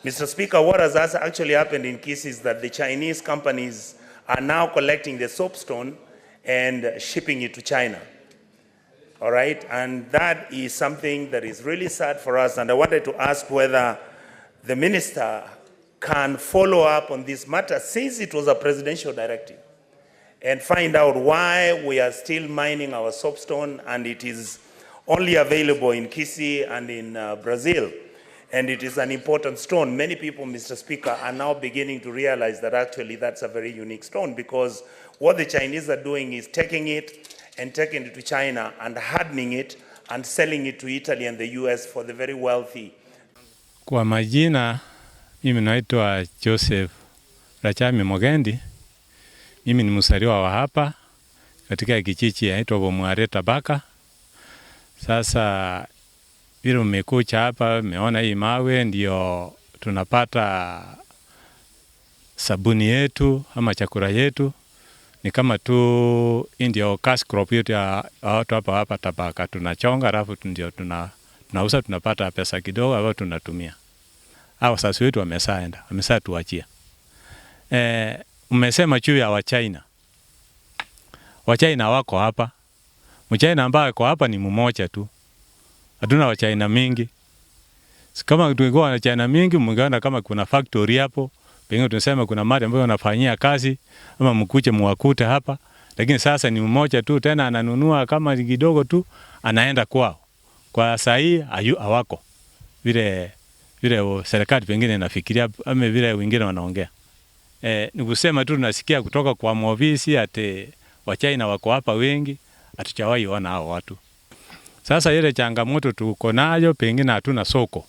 Mr. Speaker, what has actually happened in Kisii is that the Chinese companies are now collecting the soapstone and shipping it to China. All right, and that is something that is really sad for us. And I wanted to ask whether the minister can follow up on this matter since it was a presidential directive and find out why we are still mining our soapstone and it is only available in Kisii and in Brazil. And it is an important stone. Many people, Mr. Speaker, are now beginning to realize that actually that's a very unique stone, because what the Chinese are doing is taking it and taking it to China and hardening it and selling it to Italy and the US for the very wealthy. Kwa majina, mimi naitwa Joseph Rachami Mogendi. Mimi ni mzaliwa wa hapa katika kijiji inaitwa Tabaka. Sasa vile mmekuja hapa, mmeona hii mawe ndio tunapata sabuni yetu ama chakula yetu. Ni kama tu ndio cash crop yetu ya watu hapa Tabaka. Tunachonga alafu ndio tunauza, tunapata pesa kidogo ambayo tunatumia. Hao sasa wetu wamesha tuachia. Umesema juu ya Wachina. Wachina wako hapa. Mchina ambaye yuko hapa ni mmoja tu. Hatuna Wachina mingi. Kama tungekuwa na Wachina mingi, mungeona kama kuna factory hapo, pengine tunasema kuna mali ambayo wanafanyia kazi ama mkuje muwakute hapa. Lakini sasa ni mmoja tu, tena ananunua kama kidogo tu, anaenda kwao. Kwa saa hii hawako. Vile serikali pengine inafikiria ama vile wengine wanaongea. Ni kusema tu tunasikia kutoka kwa maofisi ate Wachina wako hapa wengi, hatujawahi ona hao watu. Sasa ile changamoto tuko nayo, pengine hatuna soko.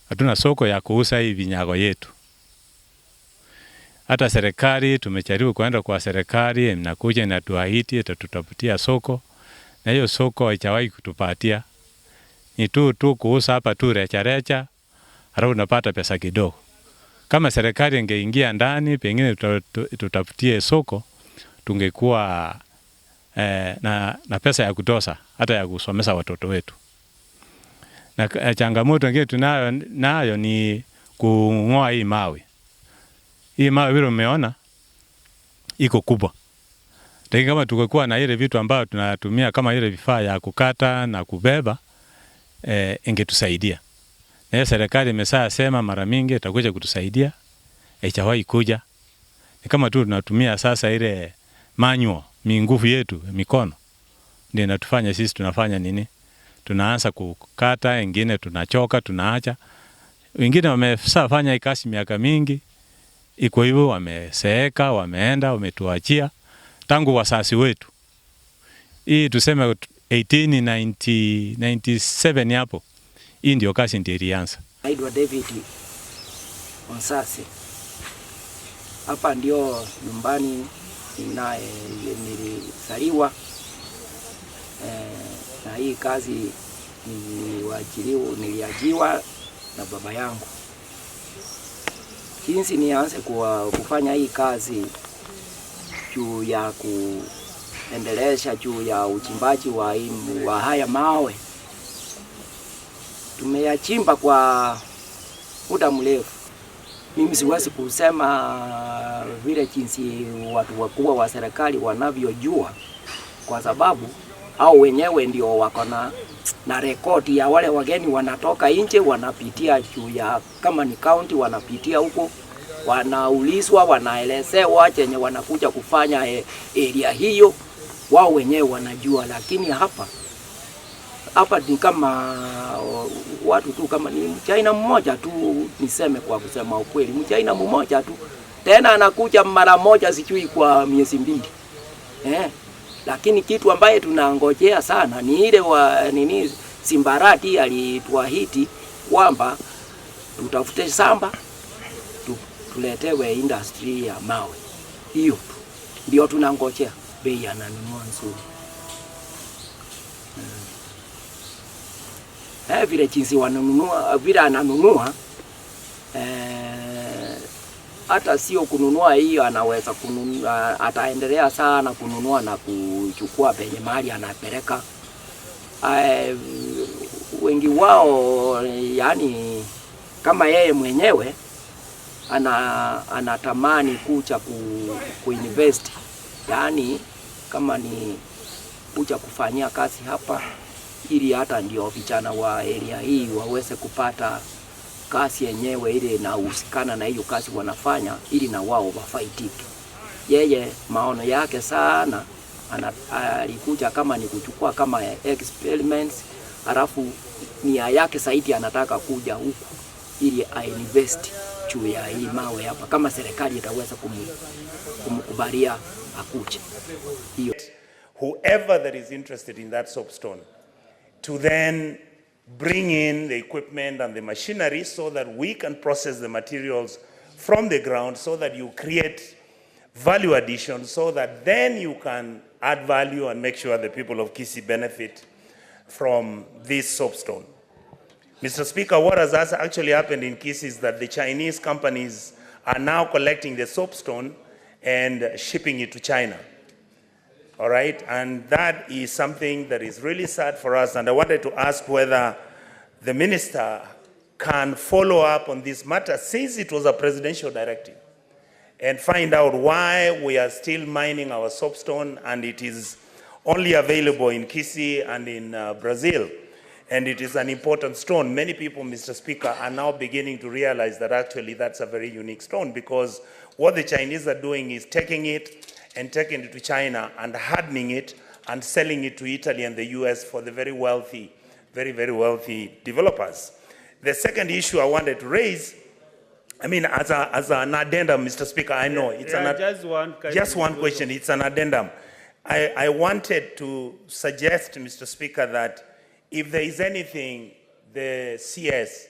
Hatuna soko ya kuuza hii vinyago yetu. Hata serikali tumejaribu kwenda kwa serikali, mnakuja na tuahidi itatutafutia soko. Na hiyo soko haijawahi kutupatia. Ni tu kuuza hapa tu recha, halafu unapata pesa kidogo. Kama serikali ingeingia ndani, pengine tutafutie soko, tungekuwa na pesa ya kutosha hata ya kusomesha watoto wetu. Na changamoto nyingine tunayo ni kung'oa hii mawe. Hii mawe vile umeona iko kubwa. Lakini kama tungekuwa na ile vitu ambayo tunatumia kama ile vifaa ya kukata na kubeba, ingetusaidia. Na hiyo serikali imesema mara mingi itakuja kutusaidia, haijawahi kuja. Ni kama tu tunatumia sasa ile manual, nguvu yetu, mikono. Ndio inatufanya sisi tunafanya nini? Tunaanza kukata, wengine tunachoka, tunaacha. Wengine wamefanya kazi miaka mingi. Iko hivyo wameseeka, wameenda, wametuachia tangu wasasi wetu. Hii tuseme 1897 hapo. Hii ndio kazi ndio ilianza. Naitwa David Msasi. Hapa ndio nyumbani nilizaliwa. Na hii kazi niliajiwa na baba yangu. Jinsi nianze kufanya hii kazi juu ya kuendelesha juu ya uchimbaji wa haya mawe. Tumeyachimba kwa muda mrefu. Mimi siwezi kusema vile jinsi watu wakubwa wa serikali wanavyojua, kwa sababu au wenyewe ndio wako na rekodi ya wale wageni wanatoka nje, wanapitia juu ya kama ni county, wanapitia huko, wanaulizwa, wanaelezewa chenye wanakuja kufanya area hiyo, wao wenyewe wanajua. Lakini hapa ni kama watu tu, kama ni Mchina mmoja tu, niseme kwa kusema ukweli, Mchina mmoja tu, tena anakuja mara moja sijui kwa miezi mbili. Lakini kitu ambaye tunangojea sana ni ile Simbarati alituahidi kwamba tutafute samba tuletewe industry ya mawe. Hiyo ndio tunangojea. Bei ananunua nzuri. Vile jinsi wananunua, vile ananunua, hata sio kununua hiyo, anaweza kununua, ataendelea sana kununua na kuchukua penye mali anapeleka. Wengi wao yani kama yeye mwenyewe anatamani kuja kuinvest, yaani kama ni kuja kufanyia kazi hapa, ili hata ndio vijana wa area hii waweze kupata kazi yenyewe ile inahusikana na hiyo kazi wanafanya, ili na wao wafaidike. Yeye maono yake sana alikuja kama ni kuchukua kama experiments, alafu nia yake zaidi anataka kuja huku ili ainvest juu ya hii mawe hapa, kama serikali itaweza kumkubalia akuje hiyo. Whoever that is interested in that soapstone to then bring in the equipment and the machinery so that we can process the materials from the ground, so that you create value addition, so that then you can add value and make sure the people of Kisii benefit from this soapstone. Mr. Speaker, what has actually happened in Kisii is that the Chinese companies are now collecting the soapstone and shipping it to China. All right, and that is something that is really sad for us, and I wanted to ask whether the minister can follow up on this matter, since it was a presidential directive, and find out why we are still mining our soapstone, and it is only available in Kisii and in Brazil, and it is an important stone. Many people, Mr. Speaker, are now beginning to realize that actually that's a very unique stone, because what the Chinese are doing is taking it and taking it to China and hardening it and selling it to Italy and the US for the very wealthy, very, very wealthy developers. The second issue I wanted to raise, I mean, as an addendum, Mr. Speaker, I know it's just one question, it's an addendum. I wanted to suggest, Mr. Speaker, that if there is anything the CS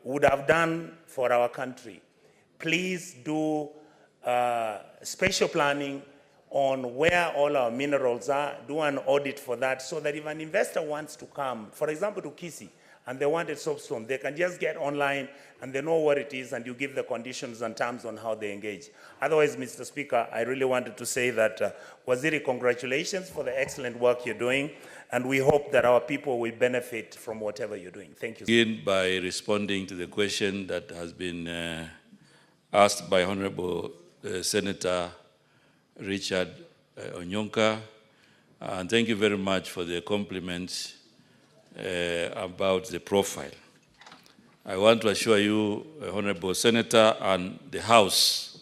would have done for our country, please do spatial planning on where all our minerals are, do an audit for that, so that if an investor wants to come, for example, to Kisii, and they want a soapstone, they can just get online and they know what it is, and you give the conditions and terms on how they engage. Otherwise, Mr. Speaker, I really wanted to say that, Waziri, congratulations for the excellent work you're doing, and we hope that our people will benefit from whatever you're doing. Thank you. Begin by responding to the question that has been asked by Honorable Senator Richard Onyonka, and thank you very much for the compliments about the profile. I want to assure you, Honorable Senator, and the House,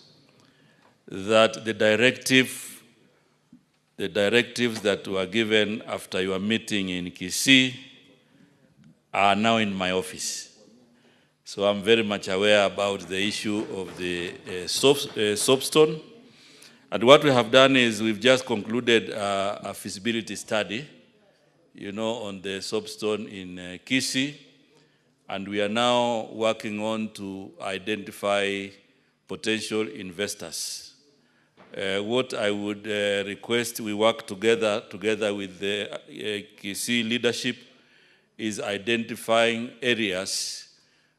that the directives that were given after your meeting in Kisii are now in my office. So I'm very much aware about the issue of the soapstone. And what we have done is we've just concluded a feasibility study, on the soapstone in Kisii, and we are now working on to identify potential investors. What I would request we work together with the Kisii leadership is identifying areas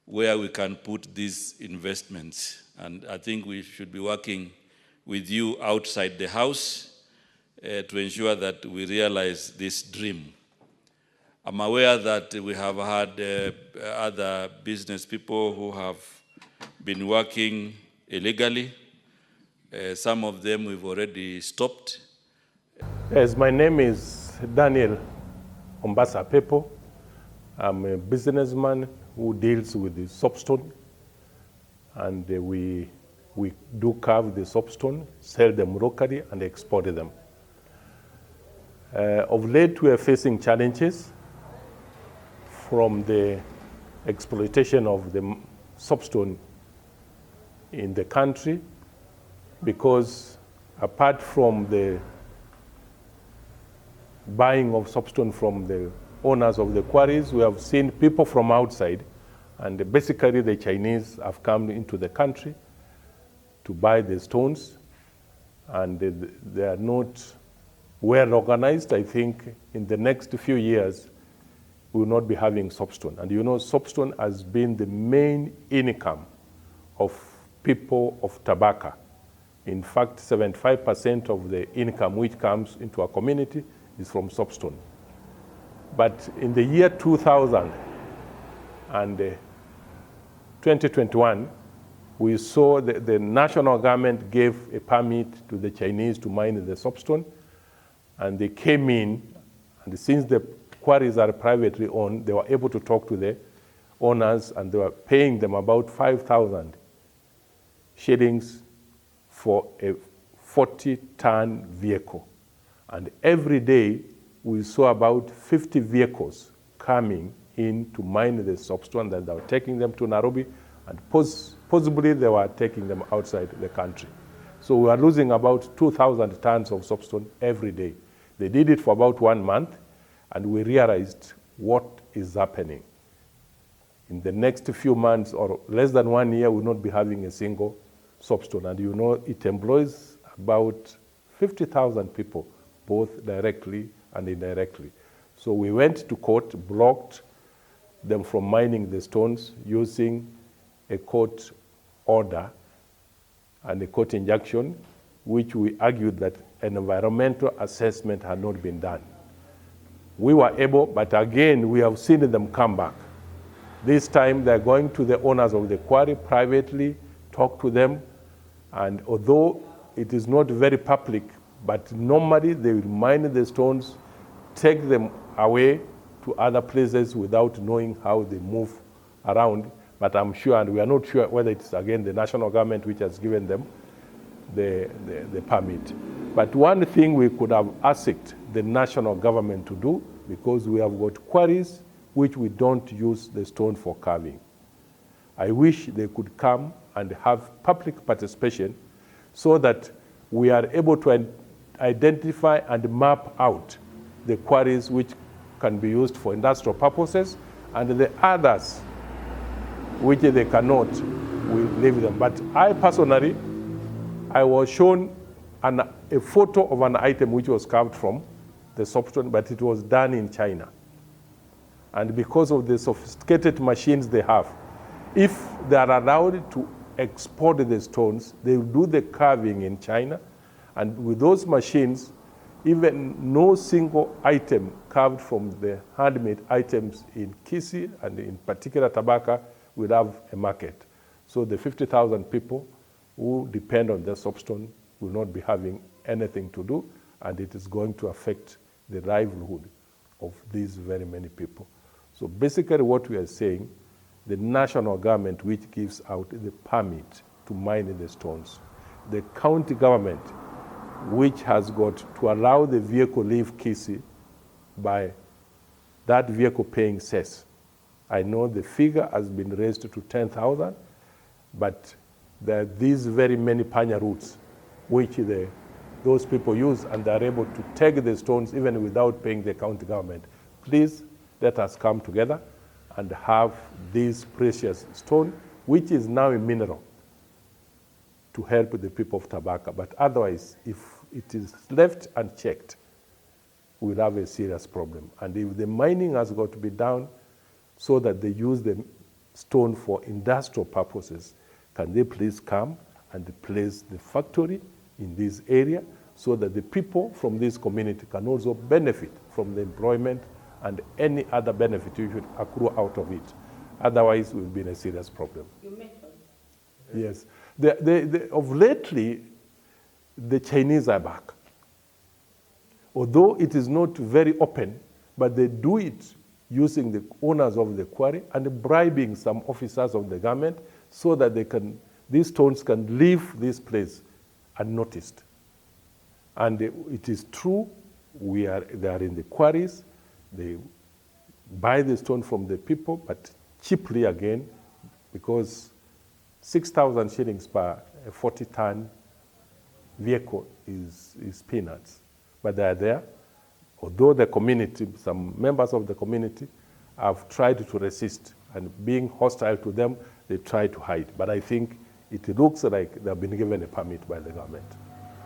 where we can put these investments. And I think we should be working with you outside the House to ensure that we realize this dream. I'm aware that we have had other business people who have been working illegally. Some of them we've already stopped. Yes, my name is Daniel Ombasa Pepo. I'm a businessman who deals with the soapstone, and we do carve the soapstone, sell them locally, and export them. Of late, we are facing challenges from the exploitation of the soapstone in the country, because apart from the buying of soapstone from the owners of the quarries, we have seen people from outside, and basically the Chinese have come into the country to buy the stones, and they are not well organized. I think in the next few years, we will not be having soapstone. And soapstone has been the main income of people of Tabaka. In fact, 75% of the income which comes into our community is from soapstone. But in the year 2000, and 2021, we saw the national government gave a permit to the Chinese to mine the soapstone, and they came in, and since the quarries are privately owned, they were able to talk to the owners, and they were paying them about 5,000 shillings for a 40-ton vehicle. And every day, we saw about 50 vehicles coming in to mine the soapstone, that they were taking them to Nairobi, and possibly they were taking them outside the country. So we are losing about 2,000 tons of soapstone every day. They did it for about 1 month, and we realized what is happening. In the next few months, or less than 1 year, we'll not be having a single soapstone. And you know, it employs about 50,000 people, both directly and indirectly. So we went to court, blocked them from mining the stones using a court order and a court injunction, which we argued that an environmental assessment had not been done. We were able, but again, we have seen them come back. This time they're going to the owners of the quarry privately, talk to them, and although it is not very public, but normally they will mine the stones, take them away to other places without knowing how they move around. But I'm sure, and we are not sure whether it's again the national government which has given them the permit. But one thing we could have asked the national government to do, because we have got quarries which we don't use the stone for carving. I wish they could come and have public participation so that we are able to identify and map out the quarries which can be used for industrial purposes, and the others which they cannot, we leave them. But I personally, I was shown a photo of an item which was carved from the soapstone, but it was done in China. And because of the sophisticated machines they have, if they are allowed to export the stones, they will do the carving in China. And with those machines, even no single item carved from the handmade items in Kisii, and in particular Tabaka, will have a market. So the 50,000 people who depend on the soapstone will not be having anything to do, and it is going to affect the livelihood of these very many people. So basically what we are saying, the national government which gives out the permit to mine the stones, the county government which has got to allow the vehicle leave Kisii by that vehicle paying cess. I know the figure has been raised to 10,000, but there are these very many panya routes which those people use, and they're able to take the stones even without paying the county government. Please let us come together and have this precious stone, which is now a mineral, to help the people of Tabaka. But otherwise, if it is left unchecked, we'll have a serious problem. And if the mining has got to be done so that they use the stone for industrial purposes, can they please come and place the factory in this area so that the people from this community can also benefit from the employment and any other benefit you should accrue out of it. Otherwise, we'll be in a serious problem. You mentioned. Yes. Of lately, the Chinese are back. Although it is not very open, but they do it using the owners of the quarry and bribing some officers of the government so that these stones can leave this place unnoticed. And it is true, they are in the quarries, they buy the stone from the people, but cheaply again, because 6,000 shillings per 40-ton vehicle is peanuts. But they are there. Although the community, some members of the community have tried to resist, and being hostile to them, they try to hide. But I think it looks like they've been given a permit by the government.